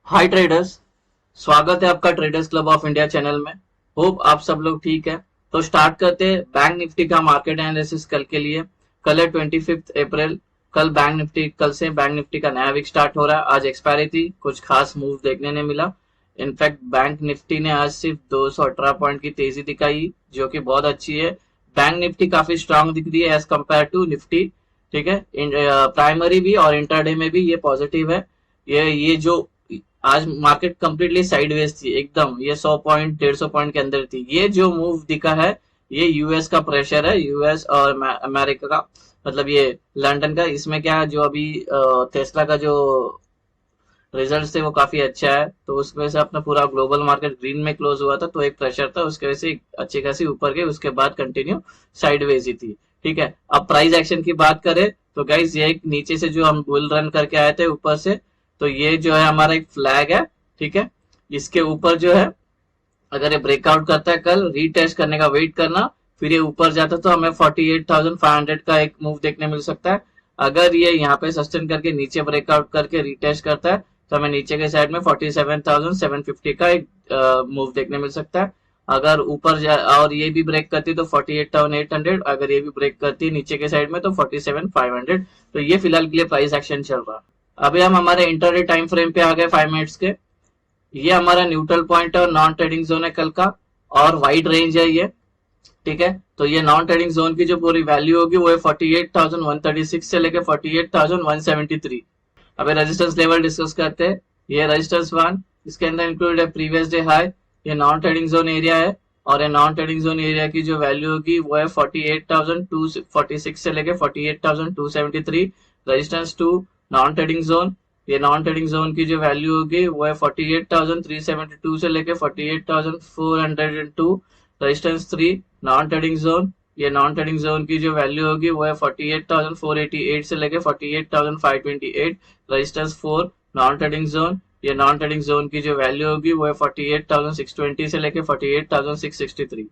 हाय traders. स्वागत है आपका traders club of India channel में। होप आप सब लोग ठीक है। तो स्टार्ट करते हैं बैंक निफ्टी का मार्केट एनालिसिस कल के लिए। कल है 25 अप्रैल। कल से बैंक निफ्टी का नया वीक स्टार्ट हो रहा है। आज एक्सपायरी थी, कुछ खास मूव देखने ने मिला। इनफैक्ट बैंक निफ्टी ने आज सिर्फ 218 पॉइंट की तेजी दिखाई, जो कि बहुत अच्छी है। बैंक निफ्टी काफी स्ट्रांग दिख रही है एज कम्पेयर टू निफ्टी। ठीक है, प्राइमरी भी और इंटरडे में भी ये पॉजिटिव है। ये जो आज मार्केट कंप्लीटली साइडवेज थी एकदम, ये 100 पॉइंट 150 पॉइंट के अंदर थी। ये जो मूव दिखा है, ये यूएस का प्रेशर है, यूएस और अमेरिका का, मतलब ये लंदन का। इसमें क्या है, जो अभी टेस्ला का जो रिजल्ट थे वो काफी अच्छा है, तो उसकी वजह से अपना पूरा ग्लोबल मार्केट ग्रीन में क्लोज हुआ था, तो एक प्रेशर था, उसके वजह से अच्छी खासी ऊपर गई, उसके बाद कंटिन्यू साइडवेज ही थी। ठीक है, अब प्राइस एक्शन की बात करें तो गाइस, ये एक नीचे से जो हम बुल रन करके आए थे ऊपर से, तो ये जो है हमारा एक फ्लैग है। ठीक है, इसके ऊपर जो है, अगर ये ब्रेकआउट करता है कल, रीटेस्ट करने का वेट करना, फिर ये ऊपर जाता है तो हमें 48,500 का एक मूव देखने मिल सकता है। अगर ये यहाँ पे सस्टेन करके नीचे ब्रेकआउट करके रीटेस्ट करता है, तो हमें नीचे के साइड में 47,750 का एक मूव देखने मिल सकता है। अगर ऊपर और ये भी ब्रेक करती है तो 48,800, अगर ये भी ब्रेक करती है नीचे के साइड में तो 47,500। तो ये फिलहाल के लिए प्राइस एक्शन चल रहा है। अभी हम हमारे इंटरडे टाइम फ्रेम पे आ गए 5 मिनट्स के। ये हमारा न्यूट्रल पॉइंट है और नॉन ट्रेडिंग जोन है कल का, और वाइड रेंज है ये। ठीक है, तो ये नॉन ट्रेडिंग जोन की जो पूरी वैल्यू होगी वो है 48,136 से लेकर 48,173। अभी रेजिस्टेंस लेवल डिस्कस करते हैं। ये रेजिस्टेंस 1, इसके अंदर इंक्लूड है प्रीवियस डे हाई। ये नॉन ट्रेडिंग जोन एरिया है, और ये नॉन ट्रेडिंग जोन एरिया की जो वैल्यू होगी वो है 48,246 से लेकर 48,273। Resistance 2, non trading zone. ये नॉन ट्रेडिंग जोन की जो वैल्यू होगी वो है 48,372 से लेकर 48,402। Resistance 3, non trading zone. ये नॉन ट्रेडिंग जोन की जो वैल्यू होगी वो है 48,488 से लेकर 48,528। Resistance 4, non trading zone. ये नॉन ट्रेडिंग जोन की जो वैल्यू होगी वो है 48,620 से लेकर 48,663।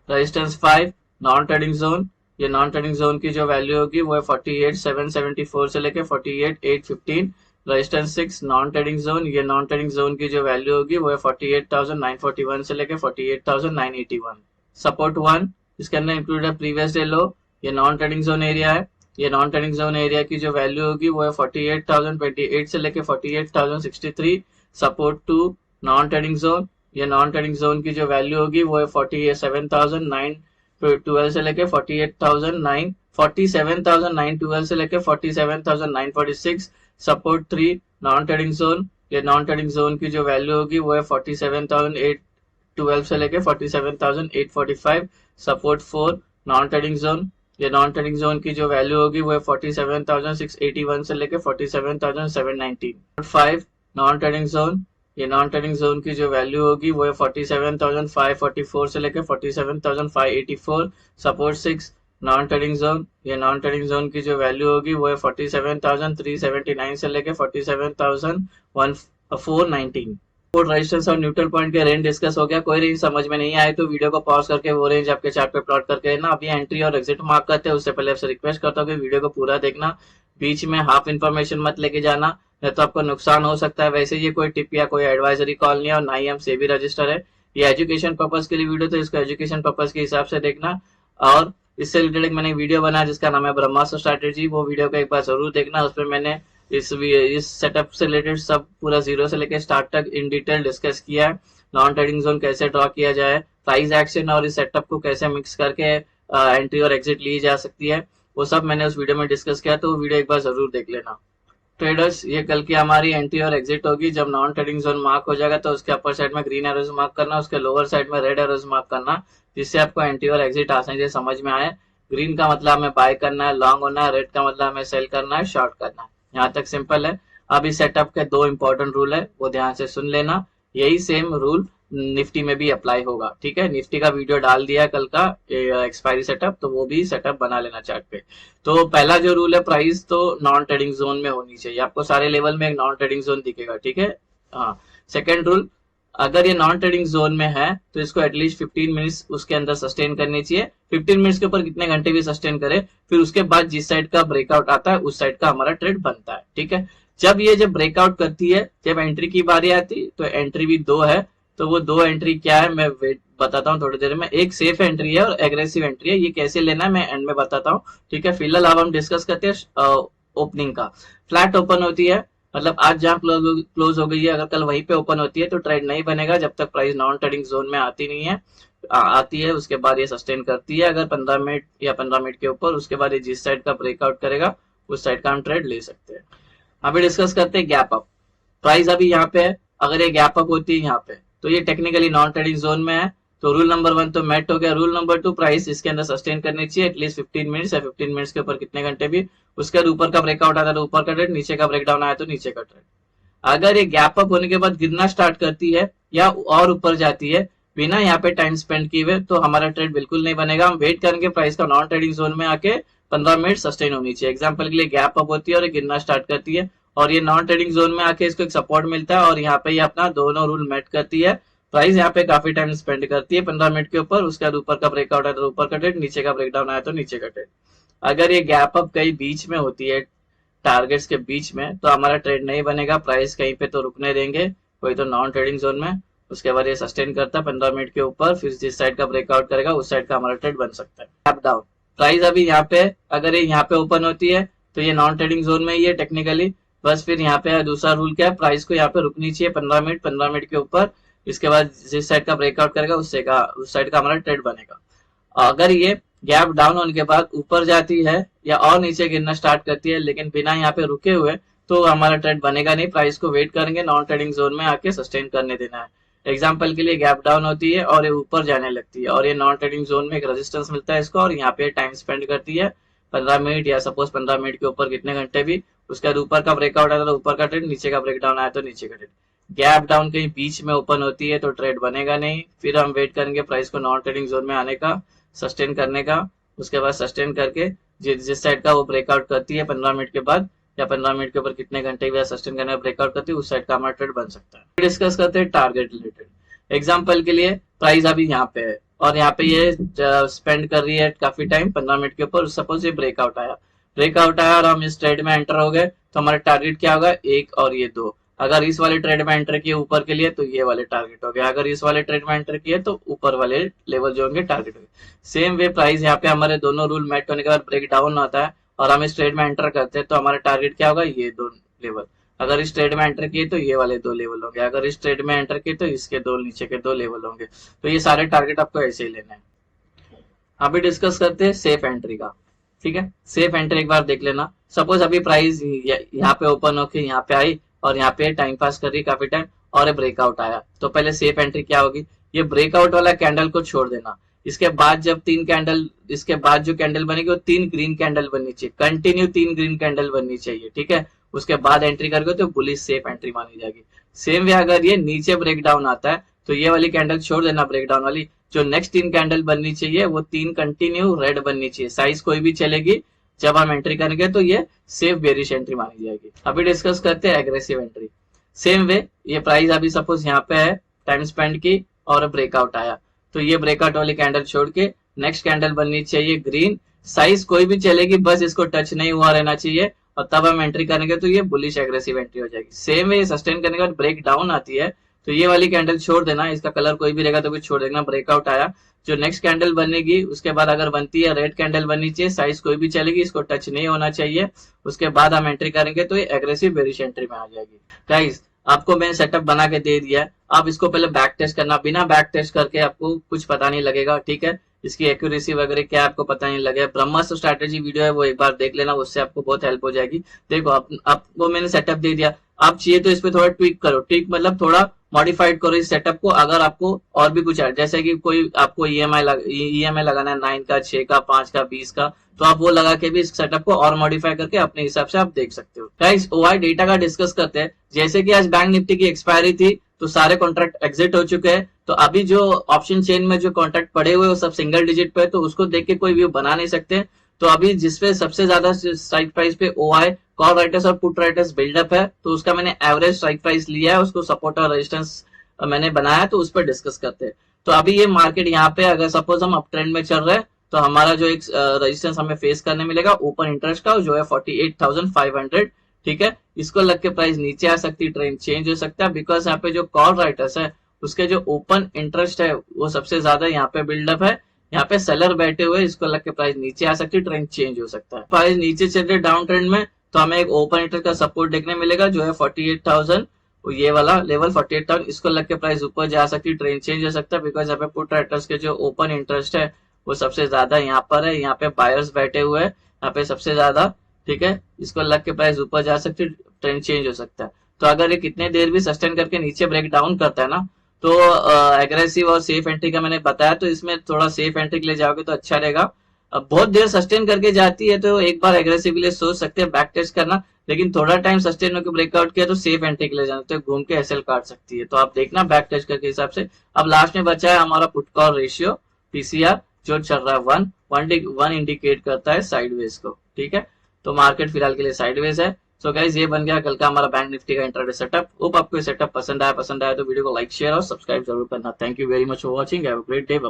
Resistance 5, non trading zone. ये नॉन ट्रेडिंग जोन की जो वैल्यू होगी वो है 48,774 से लेकर 48,815। Resistance 6, non trading zone. ये नॉन ट्रेडिंग जोन की जो वैल्यू होगी वो है 48,941 से लेकर 48,981। सपोर्ट 1, इसके अंदर इंक्लूड है प्रीवियस डे लो। ये नॉन ट्रेडिंग जोन एरिया है। ये नॉन ट्रेडिंग जोन एरिया की जो वैल्यू होगी वो है 48,028 से लेकर 48,063। Support 2, non trading zone. ये नॉन ट्रेडिंग जोन की जो वैल्यू होगी वो है 47,912 से लेकर 47,912 से लेकर 47,946। Support 3, non trading zone. ये नॉन ट्रेडिंग जोन की जो वैल्यू होगी वो है 47,812 से लेकर 47,845। Support 4, non trading zone. ये नॉन ट्रेडिंग जोन की जो वैल्यू होगी वो है 47,681 से लेकर 47,719। 5, नॉन ट्रेडिंग जोन। ये नॉन ट्रेडिंग जोन की जो वैल्यू होगी वो है 47,544 से लेकर 47,584। Support 6, non trading zone. ये नॉन ट्रेडिंग जोन की जो वैल्यू होगी वो है 47,379 से लेकर 47,419। सपोर्ट, रेजिस्टेंस और न्यूट्रल पॉइंट के रेंज डिस्कस हो गया। कोई रेंज समझ में नहीं आए तो वीडियो को पॉज करके वो रेंज आपके चार्ट पे प्लॉट करके ना अभी एंट्री और एग्जिट मार्क करते हैं। उससे पहले आपसे रिक्वेस्ट करता हूँ कि वीडियो को पूरा देखना, बीच में हाफ इन्फॉर्मेशन मत लेके जाना, नहीं तो आपको नुकसान हो सकता है। वैसे ये कोई टिप या कोई एडवाइजरी कॉल नहीं है, और ना ही हम सेबी रजिस्टर है। ये एजुकेशन पर्पज के लिए वीडियो, तो इसको एजुकेशन पर्पज के हिसाब से देखना। और इससे रिलेटेड मैंने वीडियो बनाया जिसका नाम है ब्रह्मास्त्र स्ट्रैटेजी, वो वीडियो को एक बार जरूर देखना। उसमें मैंने इस सेटअप से रिलेटेड सब पूरा जीरो से लेकर स्टार्ट तक इन डिटेल डिस्कस किया है। नॉन ट्रेडिंग जोन कैसे ड्रॉ किया जाए, प्राइस एक्शन और इस सेटअप को कैसे मिक्स करके एंट्री और एग्जिट ली जा सकती है, वो सब मैंने उस वीडियो में डिस्कस किया, तो वो वीडियो एक बार जरूर देख लेना। ट्रेडर्स, ये कल की हमारी एंट्री और एग्जिट होगी। जब नॉन ट्रेडिंग जोन मार्क हो जाएगा तो उसके अपर साइड में ग्रीन एरोज मार्क करना, उसके लोअर साइड में रेड एरोज मार्क करना, जिससे आपको एंट्री और एग्जिट आसानी से समझ में आए। ग्रीन का मतलब हमें बाय करना है, लॉन्ग होना है, रेड का मतलब हमें सेल करना है, शॉर्ट करना है। यहाँ तक सिंपल है। अब इस सेटअप के दो इंपॉर्टेंट रूल है, वो ध्यान से सुन लेना। यही सेम रूल निफ्टी में भी अप्लाई होगा। ठीक है, निफ्टी का वीडियो डाल दिया कल का एक्सपायरी सेटअप, तो वो भी सेटअप बना लेना चार्ट पे। तो पहला जो रूल है, प्राइस तो नॉन ट्रेडिंग जोन में होनी चाहिए। आपको सारे लेवल में एक नॉन ट्रेडिंग जोन दिखेगा। ठीक है, हाँ। सेकेंड रूल, अगर ये नॉन ट्रेडिंग जोन में है तो इसको एटलीस्ट 15 मिनट्स उसके अंदर सस्टेन करनी चाहिए। 15 मिनट्स के ऊपर कितने घंटे भी सस्टेन करे, फिर उसके बाद जिस साइड का ब्रेकआउट आता है उस साइड का हमारा ट्रेड बनता है। ठीक है, जब ये जब ब्रेकआउट करती है, जब एंट्री की बारी आती तो एंट्री भी 2 है, तो वो 2 एंट्री क्या है मैं वेट बताता हूँ थोड़ी देर में। एक सेफ एंट्री है और एग्रेसिव एंट्री है, ये कैसे लेना है मैं एंड में बताता हूँ, ठीक है। फिलहाल अब हम डिस्कस करते हैं ओपनिंग का। फ्लैट ओपन होती है, मतलब आज जहां क्लोज हो गई है, अगर कल वहीं पे ओपन होती है तो ट्रेड नहीं बनेगा जब तक प्राइस नॉन ट्रेडिंग जोन में आती नहीं है। आती है उसके बाद ये सस्टेन करती है अगर 15 मिनट या 15 मिनट के ऊपर, उसके बाद ये जिस साइड का ब्रेकआउट करेगा उस साइड का हम ट्रेड ले सकते हैं। अभी डिस्कस करते हैं गैप अप। प्राइस अभी यहाँ पे है, अगर ये गैप अप होती है यहाँ पे तो ये टेक्निकली नॉन ट्रेडिंग जोन में है, तो रूल नंबर 1 तो मेट हो गया। रूल नंबर 2, प्राइस इसके अंदर सस्टेन करनी चाहिए एटलीस्ट 15 मिनट्स या 15 मिनट्स के ऊपर कितने घंटे भी। उसके बाद ऊपर का ब्रेकआउट आता है तो ऊपर का ट्रेड, नीचे का ब्रेकडाउन आया तो नीचे का ट्रेड। अगर ये गैप अप होने के बाद गिरना स्टार्ट करती है या और ऊपर जाती है बिना यहाँ पे टाइम स्पेंड किए हुए, तो हमारा ट्रेड बिल्कुल नहीं बनेगा। हम वेट करेंगे प्राइस का नॉन ट्रेडिंग जोन में आके 15 मिनट सस्टेन होनी चाहिए। एग्जाम्पल के लिए गैप अप होती है और ये गिरना स्टार्ट करती है और ये नॉन ट्रेडिंग जोन में आके इसको एक सपोर्ट मिलता है और यहाँ पे ये अपना दोनों रूल मेट करती है। प्राइस यहाँ पे काफी टाइम स्पेंड करती है 15 मिनट के ऊपर, उसके बाद ऊपर का ब्रेकआउट आया तो ऊपर का ट्रेड, नीचे का ब्रेकडाउन आया तो नीचे का ट्रेड। अगर ये गैप अप कहीं बीच में होती है टारगेट्स के बीच में तो हमारा ट्रेड नहीं बनेगा, प्राइस कहीं पे तो रुकने देंगे, कोई तो नॉन ट्रेडिंग जोन में। उसके बाद ये सस्टेन करता है 15 मिनट के ऊपर, फिर जिस साइड का ब्रेकआउट करेगा उस साइड का हमारा ट्रेड बन सकता है। गैप डाउन, प्राइस अभी यहाँ पे अगर ये यहाँ पे ओपन होती है तो ये नॉन ट्रेडिंग जोन में ही है टेक्निकली। बस फिर यहाँ पे दूसरा रूल क्या है, प्राइस को यहाँ पे रुकनी चाहिए 15 मिनट के ऊपर, इसके बाद जिस साइड का ब्रेकआउट करेगा उस साइड का हमारा ट्रेड बनेगा। अगर ये गैप डाउन होने के बाद ऊपर जाती है या और नीचे गिरना स्टार्ट करती है लेकिन बिना यहाँ पे रुके हुए, तो हमारा ट्रेड बनेगा नहीं। प्राइस को वेट करेंगे, नॉन ट्रेडिंग जोन में आके सस्टेन करने देना है। एग्जाम्पल के लिए गैप डाउन होती है और ये ऊपर जाने लगती है और ये नॉन ट्रेडिंग जोन में एक रेजिस्टेंस मिलता है इसको, और यहाँ पे टाइम स्पेंड करती है 15 मिनट या सपोज 15 मिनट के ऊपर कितने घंटे भी। उसके बाद ऊपर का ब्रेकआउट आया तो ऊपर का ट्रेड, नीचे का ब्रेकडाउन आया तो नीचे का ट्रेड। गैप डाउन कहीं बीच में ओपन होती है तो ट्रेड बनेगा नहीं, फिर हम वेट करेंगे प्राइस को नॉन ट्रेडिंग जोन में आने का, सस्टेन करने का। उसके बाद सस्टेन करके जिस साइड का वो ब्रेकआउट करती है 15 मिनट के बाद या 15 मिनट के ऊपर कितने घंटे के बाद सस्टेन करने का ब्रेकआउट करती है उस साइड का हमारा ट्रेड बन सकता है। डिस्कस करते हैं टारगेट रिलेटेड। एग्जाम्पल के लिए प्राइस अभी यहाँ पे है और यहाँ पे ये स्पेंड कर रही है काफी टाइम 15 मिनट के ऊपर। सपोज ये ब्रेकआउट आया और हम इस ट्रेड में एंटर हो गए तो हमारा टारगेट क्या होगा, 1 और ये 2। अगर इस वाले ट्रेड में एंटर किए ऊपर के लिए तो ये वाले टारगेट हो गए, अगर इस वाले ट्रेड में एंटर किए तो ऊपर वाले लेवल जो होंगे टारगेट होंगे। सेम वे प्राइस यहाँ पे हमारे दोनों रूल मेट होने के बाद ब्रेक डाउन होता है और हम इस ट्रेड में एंटर करते हैं तो हमारा टारगेट क्या होगा, ये 2 लेवल। अगर इस ट्रेड में एंटर किए तो ये वाले 2 लेवल होंगे, अगर इस ट्रेड में एंटर किए तो इसके 2 नीचे के 2 लेवल होंगे। तो ये सारे टारगेट आपको ऐसे ही लेने हैं। अभी डिस्कस करते हैं सेफ एंट्री का, ठीक है। सेफ एंट्री एक बार देख लेना। सपोज अभी प्राइस यहाँ पे ओपन होके यहाँ पे आई और यहाँ पे टाइम पास कर रही काफी टाइम और ये ब्रेकआउट आया, तो पहले सेफ एंट्री क्या होगी, ये ब्रेकआउट वाला कैंडल को छोड़ देना। इसके बाद जब 3 कैंडल, इसके बाद जो कैंडल बनेगी वो 3 ग्रीन कैंडल बननी चाहिए, कंटिन्यू 3 ग्रीन कैंडल बननी चाहिए, ठीक है। उसके बाद एंट्री करोगे तो बुलिश सेफ एंट्री मानी जाएगी। सेम वे अगर ये नीचे ब्रेकडाउन आता है तो ये वाली कैंडल छोड़ देना ब्रेकडाउन वाली, जो नेक्स्ट 3 कैंडल बननी चाहिए वो 3 कंटिन्यू रेड बननी चाहिए, साइज कोई भी चलेगी। जब हम एंट्री करेंगे तो ये सेफ बेरिश एंट्री मानी जाएगी। अभी डिस्कस करते हैं एग्रेसिव एंट्री। सेम वे ये प्राइस अभी सपोज यहाँ पे है, टाइम स्पेंड की और ब्रेकआउट आया, तो ये ब्रेकआउट वाली कैंडल छोड़ के नेक्स्ट कैंडल बननी चाहिए ग्रीन, साइज कोई भी चलेगी, बस इसको टच नहीं हुआ रहना चाहिए और तब हम एंट्री करेंगे तो ये बुलिश एग्रेसिव एंट्री हो जाएगी। सेम वे सस्टेन करने के बाद ब्रेक डाउन आती है तो ये वाली कैंडल छोड़ देना, इसका कलर कोई भी रहेगा तो कुछ छोड़ देना। ब्रेकआउट आया, जो नेक्स्ट कैंडल बनेगी उसके बाद अगर बनती है रेड कैंडल बननी चाहिए, साइज कोई भी चलेगी, इसको टच नहीं होना चाहिए। उसके बाद हम एंट्री करेंगे तो ये एग्रेसिव बेरिश एंट्री में आ जाएगी। गाइस आपको मैंने सेटअप बना के दे दिया है, आप इसको पहले बैक टेस्ट करना, बिना बैक टेस्ट करके आपको कुछ पता नहीं लगेगा, ठीक है। इसकी एक्यूरेसी वगैरह क्या आपको पता नहीं लगे। ब्रह्मास्त्र स्ट्रैटेजी वीडियो है वो एक बार देख लेना, उससे आपको बहुत हेल्प हो जाएगी। देखो आपको मैंने सेटअप दे दिया, आप चाहिए तो इसमें थोड़ा ट्विक करो, ट्विक मतलब थोड़ा मॉडिफाइड करो इस सेटअप को। अगर आपको और भी कुछ है, जैसे कि कोई आपको ईएमआई लगाना है 9 का, 6 का, 5 का, 20 का, तो आप वो लगा के भी इस सेटअप को और मॉडिफाई करके अपने हिसाब से आप देख सकते हो। गाइस ओआई डेटा का डिस्कस करते हैं। जैसे कि आज बैंक निफ्टी की एक्सपायरी थी तो सारे कॉन्ट्रैक्ट एग्जिट हो चुके हैं, तो अभी जो ऑप्शन चेन में जो कॉन्ट्रैक्ट पड़े हुए वो सब सिंगल डिजिट पे, तो उसको देख के कोई व्यू बना नहीं सकते। तो अभी जिसपे सबसे ज्यादा स्ट्राइक प्राइस पे ओआई कॉल राइटर्स और पुट राइटर्स बिल्डअप है, तो उसका मैंने एवरेज स्ट्राइक प्राइस लिया है, उसको सपोर्ट और रेजिस्टेंस मैंने बनाया, तो उस पर डिस्कस करते हैं। तो अभी ये मार्केट यहाँ पे अगर सपोज हम अप ट्रेंड में चल रहे हैं तो हमारा जो एक रेजिस्टेंस हमें फेस करने मिलेगा ओपन इंटरेस्ट का, जो है 48,500 ठीक है, इसको लग के प्राइस नीचे आ सकती है, ट्रेंड चेंज हो सकता है, बिकॉज यहाँ पे जो कॉल राइटर्स है उसके जो ओपन इंटरेस्ट है वो सबसे ज्यादा यहाँ पे बिल्डअप है, यहाँ पे सेलर बैठे हुए, इसको लग के प्राइस नीचे आ सकती है, ट्रेंड चेंज हो सकता है। प्राइस नीचे चल रहे डाउन ट्रेंड में तो हमें एक ओपन इंटरेस्ट का सपोर्ट देखने मिलेगा जो है 48,000, ये वाला लेवल 48,000, इसको लग के प्राइस ऊपर जा सकती है, ट्रेंड चेंज हो सकता है, बिकॉज यहाँ पे पुट राइटर्स के जो ओपन इंटरेस्ट है वो सबसे ज्यादा यहाँ पर है, यहाँ पे बायर्स बैठे हुए हैं यहाँ पे सबसे ज्यादा, ठीक है, इसको लग के प्राइस ऊपर जा सकती है, ट्रेंड चेंज हो सकता है। तो अगर ये कितने देर भी सस्टेन करके नीचे ब्रेक डाउन करता है ना, तो एग्रेसिव और सेफ एंट्री का मैंने बताया, तो इसमें थोड़ा सेफ एंट्री के लिए जाओगे तो अच्छा रहेगा। अब बहुत देर सस्टेन करके जाती है तो एक बार एग्रेसिव के लिए सोच सकते हैं बैक टेस्ट करना, लेकिन थोड़ा टाइम सस्टेन होकर ब्रेकआउट किया तो सेफ एंट्री के लिए जाना, तो घूम के एसएल काट सकती है, तो आप देखना बैक टेस्ट करके हिसाब से। अब लास्ट में बचा है हमारा पुट कॉल रेशियो पीसीआर जो चल रहा है 1 इंडिकेट करता है साइडवेज को, ठीक है, तो मार्केट फिलहाल के लिए साइडवेज है। सो गाइज ये बन गया कल का हमारा बैंक निफ्टी का इंट्राडे सेटअप। होप आपको ये सेटअप पसंद आया तो वीडियो को लाइक शेयर और सब्सक्राइब जरूर करना। Thank you very much for watching, have a great day.